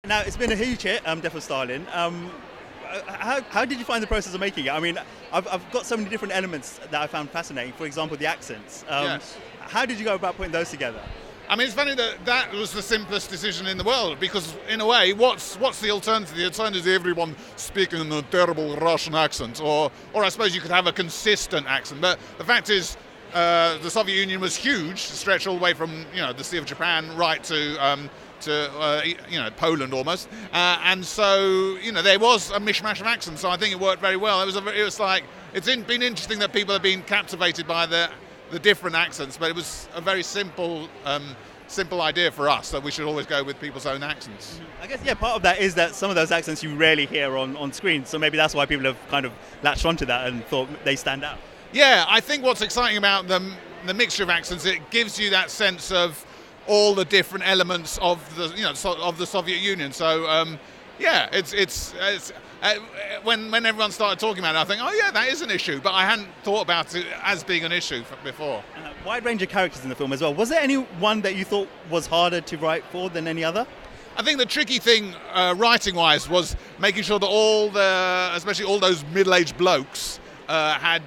Now, it's been a huge hit, Death of Stalin. How did you find the process of making it? I mean, I've got so many different elements that I found fascinating. For example, the accents. Yes. How did you go about putting those together? I mean, it's funny that was the simplest decision in the world, because in a way, what's the alternative? The alternative is everyone speaking in a terrible Russian accent, or I suppose you could have a consistent accent. But the fact is, the Soviet Union was huge, stretched all the way from the Sea of Japan right to Poland almost, and so there was a mishmash of accents. So I think it worked very well. It's been interesting that people have been captivated by the different accents, but it was a very simple idea for us that we should always go with people's own accents. I guess, part of that is that some of those accents you rarely hear on screen, so maybe that's why people have kind of latched onto that and thought they stand out. Yeah, I think what's exciting about the mixture of accents, it gives you that sense of all the different elements of the Soviet Union. So when everyone started talking about it, I think, oh yeah, that is an issue, but I hadn't thought about it as being an issue before. Wide range of characters in the film as well. Was there any one that you thought was harder to write for than any other? I think the tricky thing, writing-wise, was making sure that especially all those middle-aged blokes, that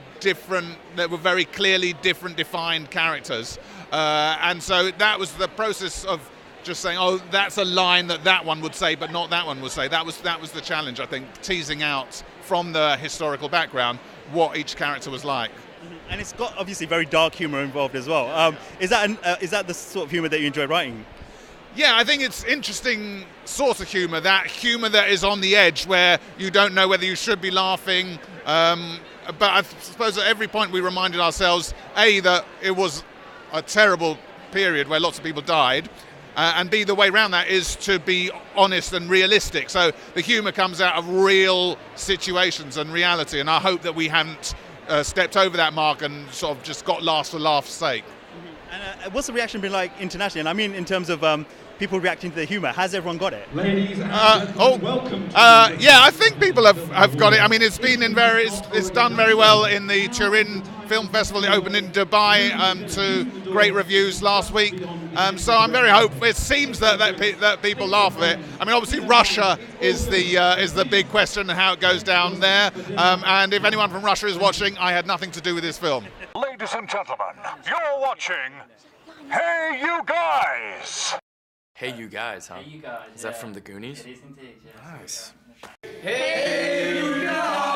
were very clearly different defined characters. And so that was the process of just saying, oh, that's a line that one would say, but not that one would say. That was the challenge, I think, teasing out from the historical background what each character was like. Mm-hmm. And it's got obviously very dark humour involved as well. Is that the sort of humour that you enjoy writing? Yeah, I think it's interesting sort of humour that is on the edge where you don't know whether you should be laughing. But I suppose at every point we reminded ourselves, A, that it was a terrible period where lots of people died, and B, the way around that is to be honest and realistic. So the humour comes out of real situations and reality, and I hope that we haven't stepped over that mark and sort of just got laughs for laughs' sake. Mm-hmm. And what's the reaction been like internationally? And I mean in terms of people reacting to the humour. Has everyone got it? Ladies and welcome. Yeah, I think people have got it. I mean, it's done very well in the Turin Film Festival. It opened in Dubai to great reviews last week. So I'm very hopeful. It seems that people laugh at it. I mean, obviously Russia is the big question and how it goes down there. And if anyone from Russia is watching, I had nothing to do with this film. Ladies and gentlemen, you're watching Hey You Guys! Hey You Guys, huh? Hey You Guys. Is that from the Goonies? It is indeed, yeah. Nice. Hey, you guys!